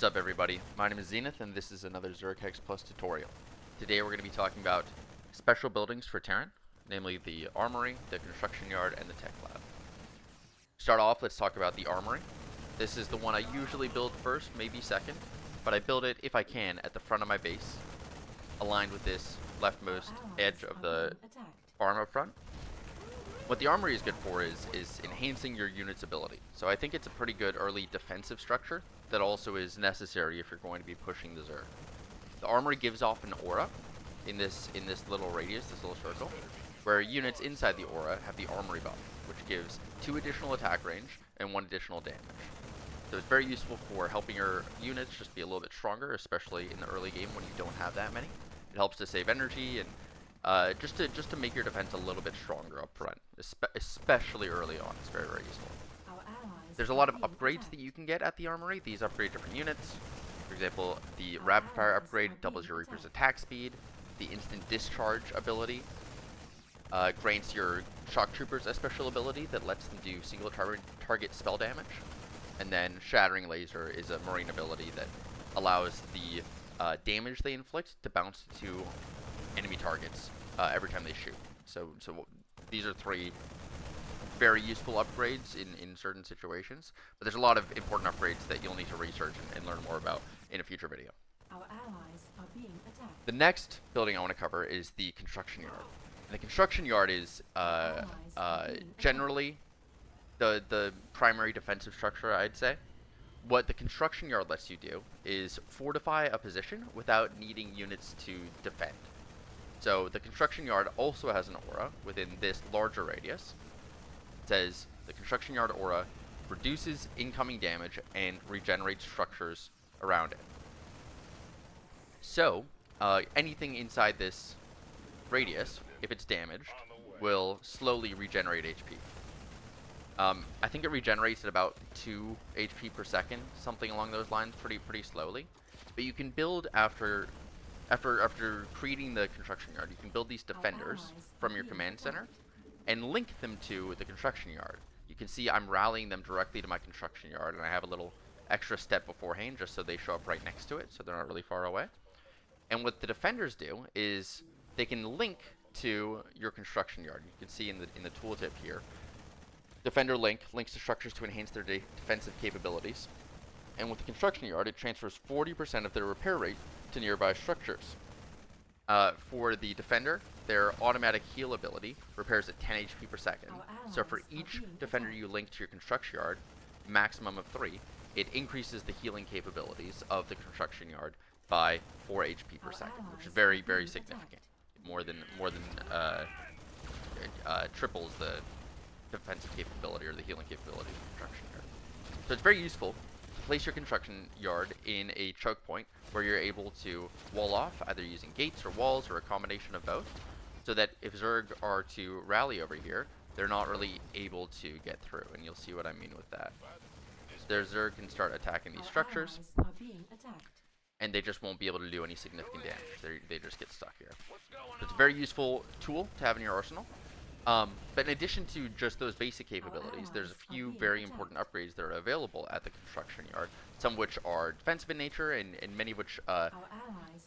What's up, everybody? My name is Zenith, and this is another Zerg Hex Plus tutorial. Today we're going to be talking about special buildings for Terran, namely the Armory, the Construction Yard, and the Tech Lab. Start off, let's talk about the Armory. This is the one I usually build first, maybe second, but I build it, if I can, at the front of my base, aligned with this leftmost edge of the farm up front. What the Armory is good for is enhancing your unit's ability. So I think it's a pretty good early defensive structure that also is necessary if you're going to be pushing the Zerg. The Armory gives off an aura in this little radius, this little circle, where units inside the aura have the Armory buff, which gives 2 additional attack range and 1 additional damage. So it's very useful for helping your units just be a little bit stronger, especially in the early game when you don't have that many. It helps to save energy and just to make your defense a little bit stronger up front, especially early on. It's very, very useful. There's a lot of upgrades that you can get at the Armory. These upgrade different units. For example, the Rapid Fire upgrade doubles your Reaper's attack speed. The Instant Discharge ability grants your Shock Troopers a special ability that lets them do single target spell damage. And then Shattering Laser is a Marine ability that allows the damage they inflict to bounce to enemy targets every time they shoot. So these are 3 very useful upgrades in certain situations, but there's a lot of important upgrades that you'll need to research and learn more about in a future video. Our allies are being attacked. The next building I want to cover is the Construction Yard. And the Construction Yard is generally the primary defensive structure, I'd say. What the Construction Yard lets you do is fortify a position without needing units to defend. So the Construction Yard also has an aura within this larger radius. It says the Construction Yard aura reduces incoming damage and regenerates structures around it. So anything inside this radius, if it's damaged, will slowly regenerate HP. I think it regenerates at about 2 HP per second, something along those lines, pretty slowly. But you can build after creating the Construction Yard, you can build these defenders from your command center and link them to the Construction Yard. You can see I'm rallying them directly to my Construction Yard, and I have a little extra step beforehand just so they show up right next to it, so they're not really far away. And what the defenders do is they can link to your Construction Yard. You can see in the tooltip here, Defender links to structures to enhance their defensive capabilities. And with the Construction Yard, it transfers 40% of their repair rate to nearby structures. For the Defender, their automatic heal ability repairs at 10 HP per second. So for each Defender you link to your Construction Yard, maximum of 3, it increases the healing capabilities of the Construction Yard by 4 HP per second, which is very, very significant. More than triples the defensive capability or the healing capability of the Construction Yard. So it's very useful to place your Construction Yard in a choke point where you're able to wall off, either using gates or walls or a combination of both, so that if Zerg are to rally over here, they're not really able to get through, and you'll see what I mean with that. So their Zerg can start attacking these structures, and they just won't be able to do any significant damage. They just get stuck here. So it's a very useful tool to have in your arsenal. But in addition to just those basic capabilities, there's a few very important upgrades that are available at the Construction Yard, some of which are defensive in nature and many of which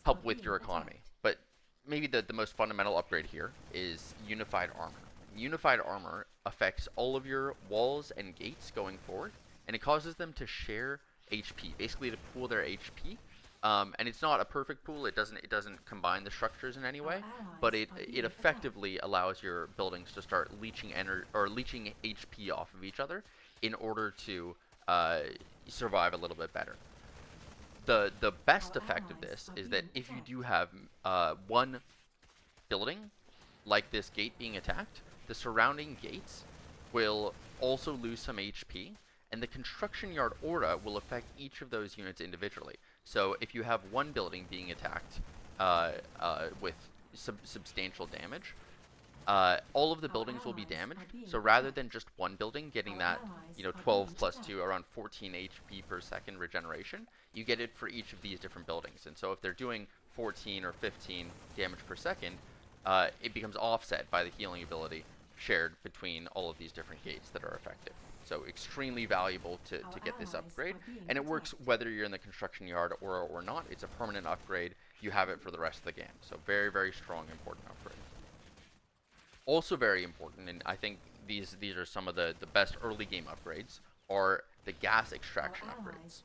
help with your economy. But maybe the most fundamental upgrade here is Unified Armor. Unified Armor affects all of your walls and gates going forward, and it causes them to share HP, basically to pool their HP. And it's not a perfect pool. It doesn't combine the structures in any way, but it effectively allows your buildings to start leeching HP off of each other in order to survive a little bit better. The best effect of this is that if you do have one building like this gate being attacked, the surrounding gates will also lose some HP, and the Construction Yard aura will affect each of those units individually. So if you have one building being attacked with substantial damage, all of the buildings will be damaged. So rather than just one building getting that, 12 plus 2, around 14 HP per second regeneration, you get it for each of these different buildings. And so if they're doing 14 or 15 damage per second, it becomes offset by the healing ability shared between all of these different gates that are effective. So extremely valuable to get this upgrade, and it works whether you're in the construction yard or not. It's a permanent upgrade. You have it for the rest of the game. So very, very strong, important upgrade. Also very important, and I think these are some of the best early game upgrades, are the gas extraction upgrades.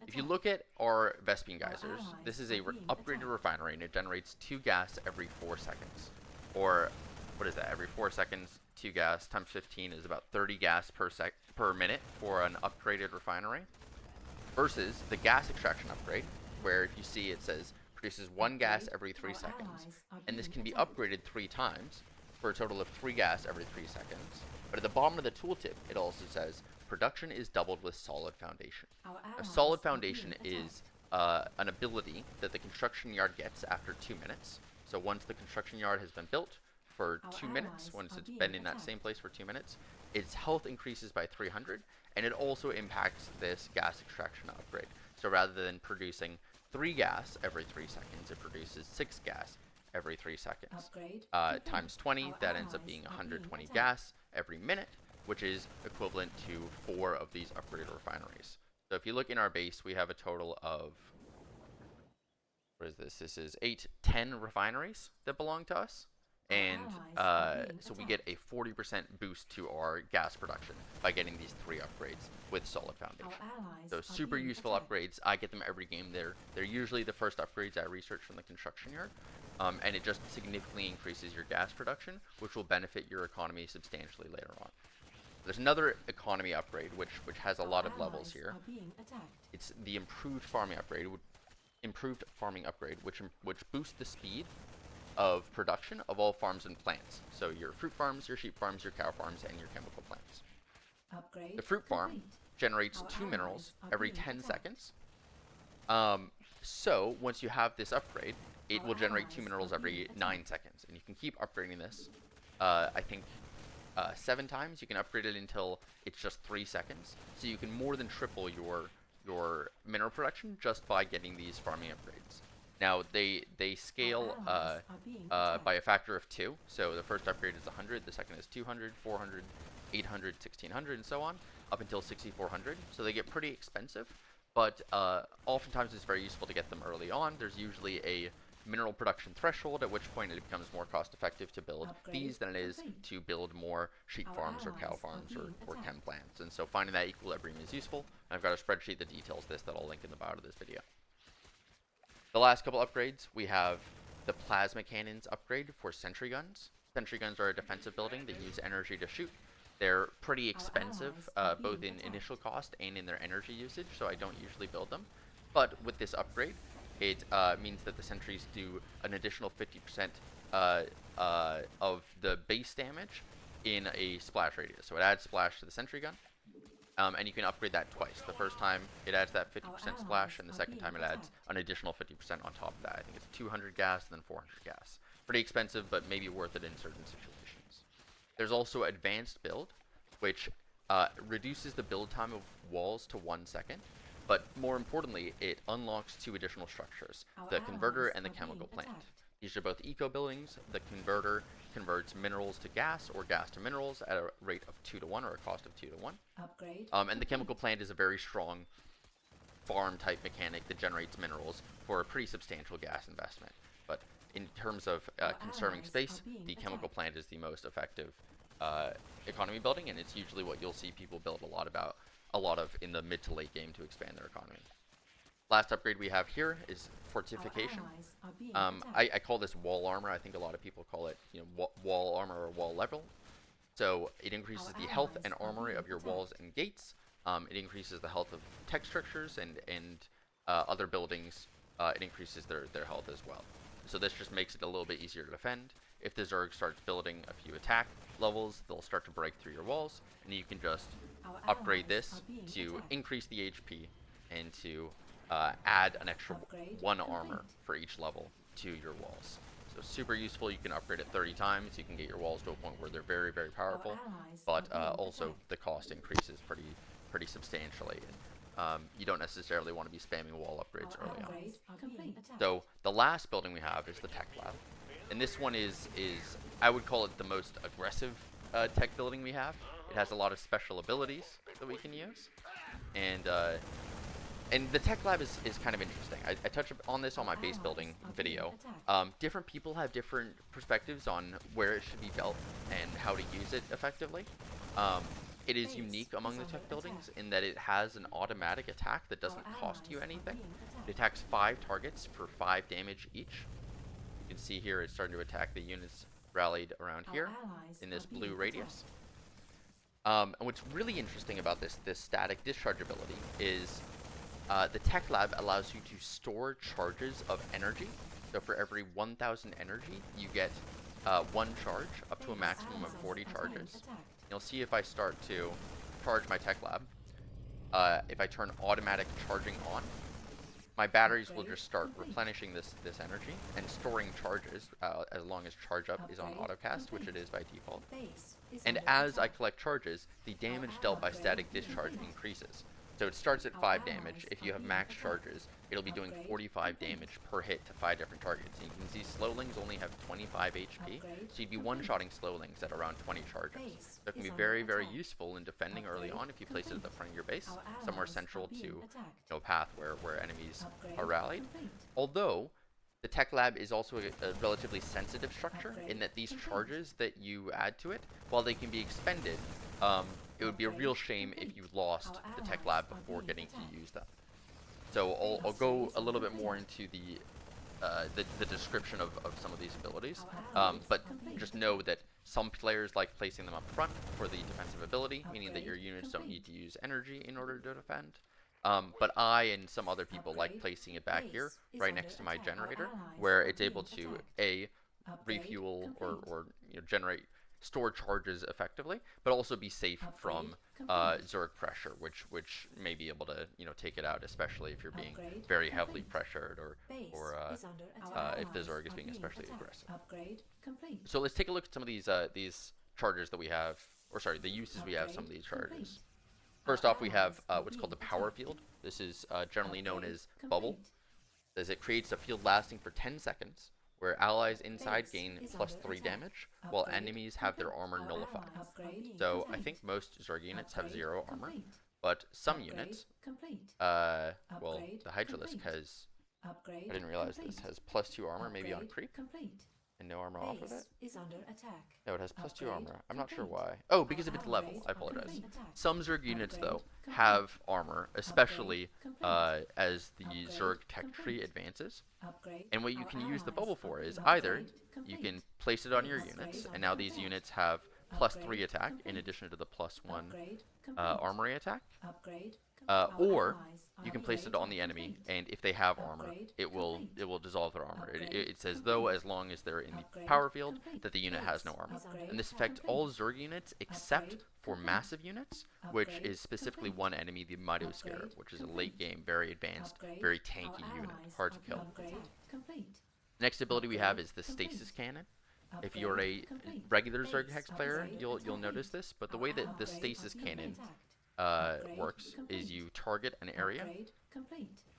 If you look at our Vespene geysers, this is a upgraded refinery, and it generates 2 gas every 4 seconds. Or, what is that? Every 4 seconds, 2 gas times 15 is about 30 gas per minute for an upgraded refinery. Versus the gas extraction upgrade, where if you see it says produces 1 gas every 3 seconds, and this can be upgraded 3 times for a total of 3 gas every 3 seconds. But at the bottom of the tooltip, it also says production is doubled with solid foundation. A solid foundation is an ability that the construction yard gets after 2 minutes. So once the construction yard has been built for 2 minutes, once it's been in that same place for 2 minutes, its health increases by 300, and it also impacts this gas extraction upgrade. So rather than producing 3 gas every 3 seconds, it produces 6 gas every 3 seconds. Times 20, that ends up being 120 gas every minute, which is equivalent to 4 of these upgraded refineries. So if you look in our base, we have a total of, what is this? This is 10 refineries that belong to us. And so we get a 40% boost to our gas production by getting these 3 upgrades with solid foundation. So super useful upgrades. I get them every game. They're usually the first upgrades I research from the construction yard. And it just significantly increases your gas production, which will benefit your economy substantially later on. There's another economy upgrade, which has a lot of levels here. It's the improved farming upgrade, which boosts the speed of production of all farms and plants. So your fruit farms, your sheep farms, your cow farms, and your chemical plants. The fruit farm generates 2 minerals every 10 seconds. So once you have this upgrade, it will generate 2 minerals every 9 seconds. And you can keep upgrading this. I think 7 times. You can upgrade it until it's just 3 seconds. So you can more than triple your mineral production just by getting these farming upgrades. Now, they scale by a factor of 2. So the first upgrade is 100, the second is 200, 400, 800, 1600, and so on, up until 6400. So they get pretty expensive, but oftentimes it's very useful to get them early on. There's usually a mineral production threshold, at which point it becomes more cost effective to build these than it is to build more sheep farms or cow farms or chem plants. And so finding that equilibrium is useful. And I've got a spreadsheet that details this that I'll link in the bio of this video. The last couple upgrades, we have the plasma cannons upgrade for sentry guns. Sentry guns are a defensive building that use energy to shoot. They're pretty expensive, both in initial cost and in their energy usage, so I don't usually build them. But with this upgrade, it means that the sentries do an additional 50% of the base damage in a splash radius. So it adds splash to the sentry gun. And you can upgrade that twice. The first time it adds that 50% splash, and the second time it adds an additional 50% on top of that. I think it's 200 gas and then 400 gas. Pretty expensive, but maybe worth it in certain situations. There's also advanced build, which reduces the build time of walls to 1 second. But more importantly, it unlocks 2 additional structures, the converter and the chemical plant. These are both eco buildings. The converter converts minerals to gas or gas to minerals at a rate of 2 to 1 or a cost of 2 to 1. And the chemical plant is a very strong farm type mechanic that generates minerals for a pretty substantial gas investment. But in terms of conserving space, the chemical plant is the most effective economy building, and it's usually what you'll see people build a lot of in the mid to late game to expand their economy. Last upgrade we have here is fortification. I call this wall armor. I think a lot of people call it, wall armor or wall level. So it increases the health and armory of your walls and gates. It increases the health of tech structures and other buildings. It increases their health as well. So this just makes it a little bit easier to defend. If the Zerg starts building a few attack levels, they'll start to break through your walls, and you can just upgrade this to increase the HP and to add an extra 1 armor for each level to your walls. So super useful. You can upgrade it 30 times. You can get your walls to a point where they're very, very powerful, but also the cost increases pretty substantially. You don't necessarily want to be spamming wall upgrades early on. So the last building we have is the tech lab, and this one is I would call it the most aggressive tech building we have. It has a lot of special abilities that we can use, and the tech lab is kind of interesting. I touched on this on my base building video. Different people have different perspectives on where it should be built and how to use it effectively. It is unique among the tech buildings in that it has an automatic attack that doesn't cost you anything. It attacks 5 targets for 5 damage each. You can see here it's starting to attack the units rallied around here in this blue radius. And what's really interesting about this static discharge ability is the tech lab allows you to store charges of energy. So for every 1,000 energy, you get 1 charge up to a maximum of 40 charges. You'll see if I start to charge my tech lab, if I turn automatic charging on, my batteries will just start replenishing this energy and storing charges as long as charge up is on autocast, which it is by default. And as I collect charges, the damage dealt by static discharge increases. So it starts at 5 damage. If you have max charges, it'll be doing 45 damage per hit to 5 different targets. And you can see slowlings only have 25 HP, so you'd be one-shotting slowlings at around 20 charges. So it can be very, very useful in defending early on if you place it at the front of your base, somewhere central to a path where enemies are rallied. Although, the tech lab is also a relatively sensitive structure in that these charges that you add to it, while they can be expended, it would be a real shame if you lost the tech lab before getting to use them. So I'll go a little bit more into the description of some of these abilities, but just know that some players like placing them up front for the defensive ability, meaning that your units don't need to use energy in order to defend. But I and some other people like placing it back here, right next to my generator, where it's able to refuel or generate store charges effectively, but also be safe from Zerg pressure, which may be able to take it out, especially if you're being very heavily pressured or if the Zerg is being especially aggressive. So let's take a look at some of these charges that we have, or sorry, the uses we have some of these charges. First off, we have what's called the power field. This is generally known as bubble, as it creates a field lasting for 10 seconds, where allies inside gain +3 damage, while enemies have their armor nullified. So I think most Zerg units have 0 armor, but some units, well, the Hydralisk has, I didn't realize this, has +2 armor, maybe on creep, and no armor off of it. No, it has +2 armor. I'm not sure why. Oh, because of its level. I apologize. Some Zerg units, though, have armor, especially as the Zerg tech tree advances. And what you can use the bubble for is either you can place it on your units, and now these units have +3 attack in addition to the +1 armory attack, or you can place it on the enemy, and if they have armor, it will dissolve their armor. It says, though, as long as they're in the power field, that the unit has no armor. And this affects all Zerg units except for massive units, which is specifically one enemy, the Mido Scarab, which is a late game, very advanced, very tanky unit, hard to kill. Next ability we have is the Stasis Cannon. If you're a regular Zerg Hex player, you'll notice this, but the way that the Stasis Cannon works is you target an area,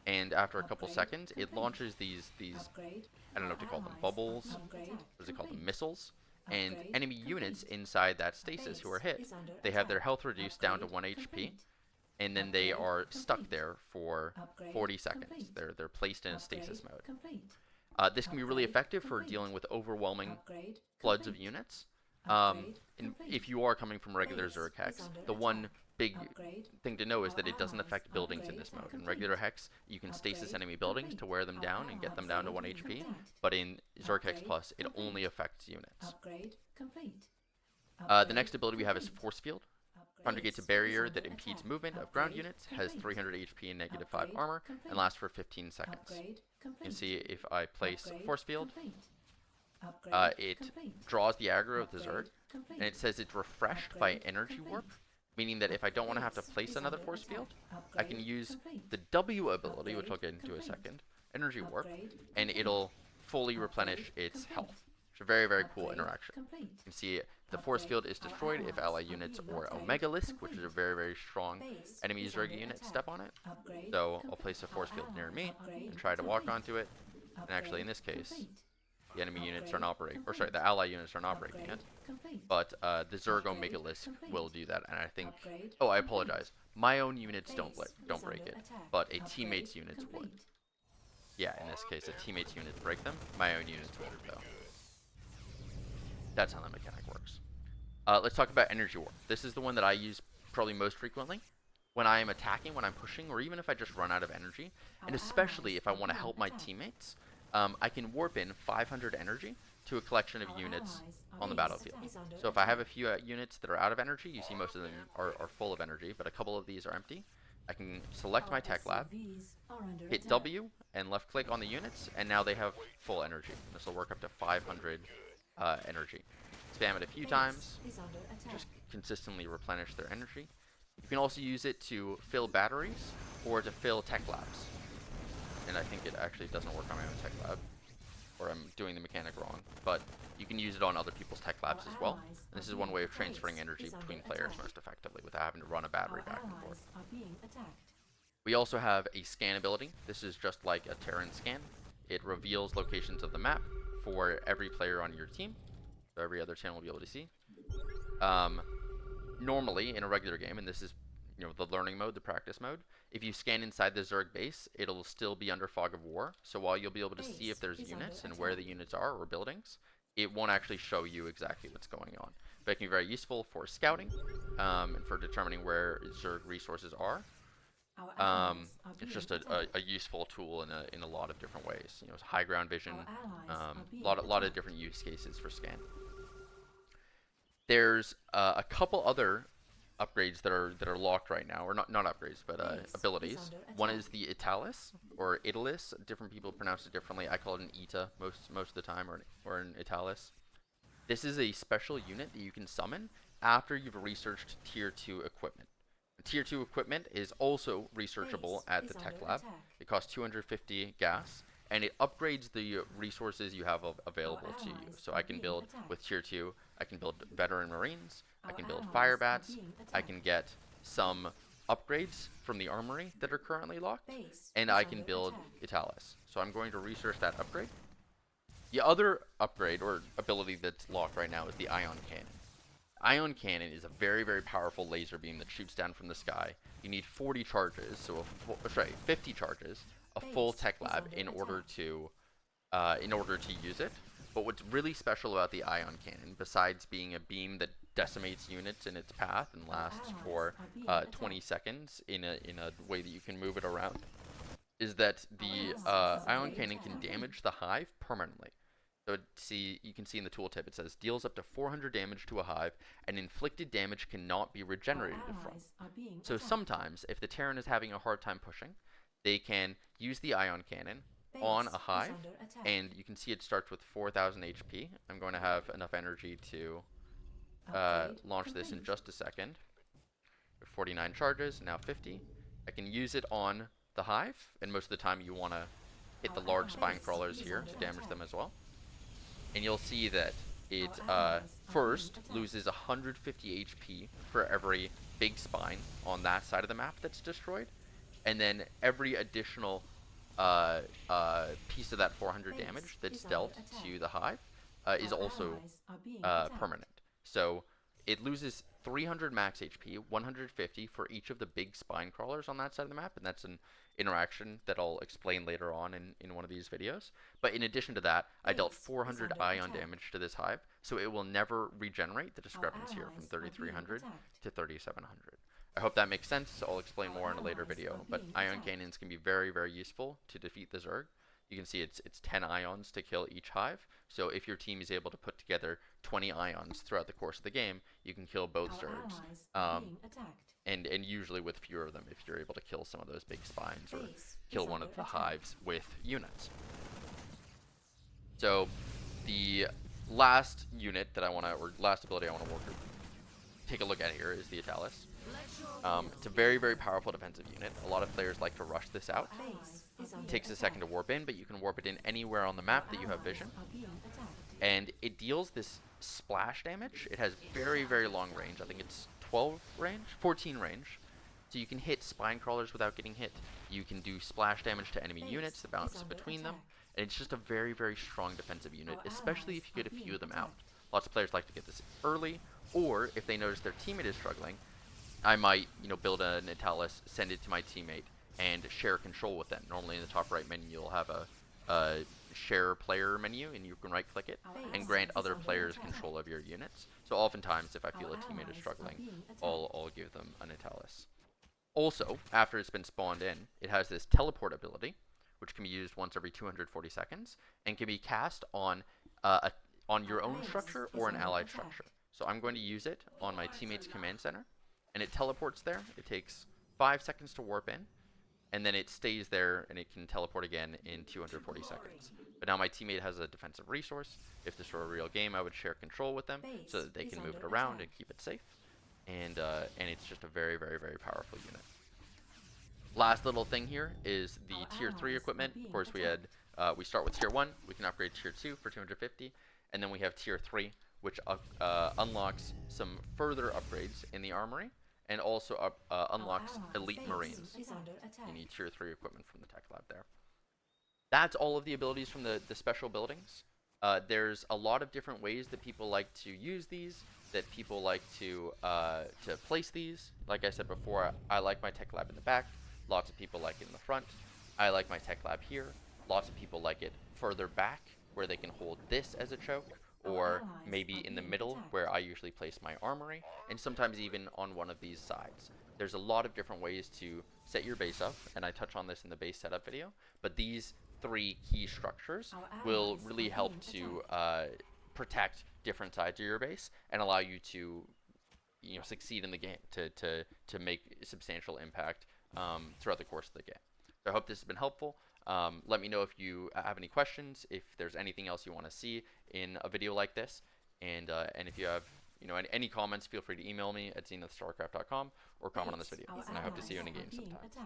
and after a couple seconds, it launches these I don't know what to call them, bubbles, what is it called, missiles, and enemy units inside that stasis who are hit, they have their health reduced down to 1 HP, and then they are stuck there for 40 seconds. They're placed in a stasis mode. This can be really effective for dealing with overwhelming floods of units. And if you are coming from regular Zerg Hex, the one big thing to know is that it doesn't affect buildings in this mode. In regular Hex, you can stasis enemy buildings to wear them down and get them down to 1 HP, but in Zerg Hex Plus, it only affects units. The next ability we have is Force Field. Conjugates a barrier that impedes movement of ground units, has 300 HP and -5 armor, and lasts for 15 seconds. You can see if I place Force Field, it draws the aggro of the Zerg, and it says it's refreshed by Energy Warp, meaning that if I don't want to have to place another Force Field, I can use the W ability, which I'll get into in a second, Energy Warp, and it'll fully replenish its health. It's a very, very cool interaction. You can see the Force Field is destroyed if ally units or Omegalisk, which is a very, very strong enemy Zerg unit, step on it. So I'll place a Force Field near me and try to walk onto it. And actually, in this case, The enemy units are Upgrade not break, or sorry, complete. the ally units are not breaking Upgrade it. complete. But the Zerg Upgrade Omega-Lisk complete. will do that, and I think. Upgrade Oh, I complete. apologize. My own units don't Base don't is break under it, attack. but a Upgrade teammate's units would. complete. Yeah, in this case, a teammate's units break them. My own units won't, though. That's how that mechanic works. Let's talk about energy warp. This is the one that I use probably most frequently when I am attacking, when I'm pushing, or even if I just run out of energy, and especially if I want to help my teammates. I can warp in 500 energy to a collection of units on the battlefield. So if I have a few units that are out of energy, you see most of them are full of energy, but a couple of these are empty. I can select my tech lab, hit W, and left click on the units, and now they have full energy. This will work up to 500 energy. Spam it a few times, just consistently replenish their energy. You can also use it to fill batteries or to fill tech labs. And I think it actually doesn't work on my own tech lab, or I'm doing the mechanic wrong, but you can use it on other people's tech labs as well. And this is one way of transferring energy between players most effectively without having to run a battery back and forth. We also have a scan ability. This is just like a Terran scan. It reveals locations of the map for every player on your team, so every other team will be able to see. Normally, in a regular game, and this is the learning mode, the practice mode, if you scan inside the Zerg base, it'll still be under fog of war. So while you'll be able to see if there's units and where the units are or buildings, it won't actually show you exactly what's going on. But it can be very useful for scouting and for determining where Zerg resources are. It's just a useful tool in a lot of different ways. It's high ground vision, lot of different use cases for scan. There's a couple other upgrades that are locked right now, or not upgrades, but abilities. One is the Italis or Italis. Different people pronounce it differently. I call it an Ita most of the time, or an Italis. This is a special unit that you can summon after you've researched tier 2 equipment. Tier 2 equipment is also researchable at the tech lab. It costs 250 gas, and it upgrades the resources you have available to you. So I can build with tier 2, I can build veteran marines, I can build fire bats, I can get some upgrades from the armory that are currently locked, and I can build Italis. So I'm going to research that upgrade. The other upgrade or ability that's locked right now is the ion cannon. Ion cannon is a very, very powerful laser beam that shoots down from the sky. You need 40 charges, so 50 charges, a full tech lab in order to use it. But what's really special about the ion cannon, besides being a beam that decimates units in its path and lasts for 20 seconds in a way that you can move it around, is that the ion cannon can damage the hive permanently. So you can see in the tooltip it says deals up to 400 damage to a hive, and inflicted damage cannot be regenerated from. So sometimes, if the Terran is having a hard time pushing, they can use the ion cannon on a hive, and you can see it starts with 4,000 HP. I'm going to have enough energy to launch this in just a second. 49 charges, now 50. I can use it on the hive, and most of the time you want to hit the large spine crawlers here to damage them as well. And you'll see that it first loses 150 HP for every big spine on that side of the map that's destroyed, and then every additional piece of that 400 damage that's dealt to the hive is also permanent. So it loses 300 max HP, 150 for each of the big spine crawlers on that side of the map, and that's an interaction that I'll explain later on in one of these videos. But in addition to that, I dealt 400 ion damage to this hive, so it will never regenerate. The discrepancy here from 3,300 to 3,700. I hope that makes sense. I'll explain more in a later video, but ion cannons can be very, very useful to defeat the Zerg. You can see it's 10 ions to kill each hive, so if your team is able to put together 20 ions throughout the course of the game, you can kill both Zergs. And usually with fewer of them if you're able to kill some of those big spines or kill one of the hives with units. So the last unit that last ability I want to take a look at here is the Italis. It's a very, very powerful defensive unit. A lot of players like to rush this out. It takes a second to warp in, but you can warp it in anywhere on the map that you have vision. And it deals this splash damage. It has very, very long range. I think it's 14 range. So you can hit spine crawlers without getting hit. You can do splash damage to enemy units that bounces between them. and it's just a very, very strong defensive unit, Our especially allies if you are get a few being of them out. attacked. Lots of players like to get this early, or if they notice their teammate is struggling, I might, build a Natalis, send it to my teammate, and share control with them. Normally in the top right menu, you'll have a share player menu, and you can right click it and grant other players control of your units. So oftentimes, if I feel a teammate is struggling, I'll give them a Natalis. Also, after it's been spawned in, it has this teleport ability, which can be used once every 240 seconds, and can be cast on on your own structure or an allied structure. So I'm going to use it on my teammate's command center, and it teleports there. It takes 5 seconds to warp in, and then it stays there, and it can teleport again in 240 seconds. But now my teammate has a defensive resource. If this were a real game, I would share control with them so that they can move it around and keep it safe. And it's just a very, very, very powerful unit. Last little thing here is the tier 3 equipment. Of course, we start with tier 1. We can upgrade tier 2 for 250, and then we have tier 3, which unlocks some further upgrades in the armory, and also unlocks elite marines. You need tier 3 equipment from the tech lab there. That's all of the abilities from the special buildings. There's a lot of different ways that people like to use these, that people like to place these. Like I said before, I like my tech lab in the back. Lots of people like it in the front. I like my tech lab here. Lots of people like it further back, where they can hold this as a choke, or maybe in the middle, where I usually place my armory, and sometimes even on one of these sides. There's a lot of different ways to set your base up, and I touch on this in the base setup video, but these 3 key structures will really help to protect different sides of your base and allow you to succeed in the game, to make substantial impact throughout the course of the game. So I hope this has been helpful. Let me know if you have any questions, if there's anything else you want to see in a video like this, and if you have any comments, feel free to email me at zenithstarcraft.com or comment on this video, and I hope to see you in a game sometime.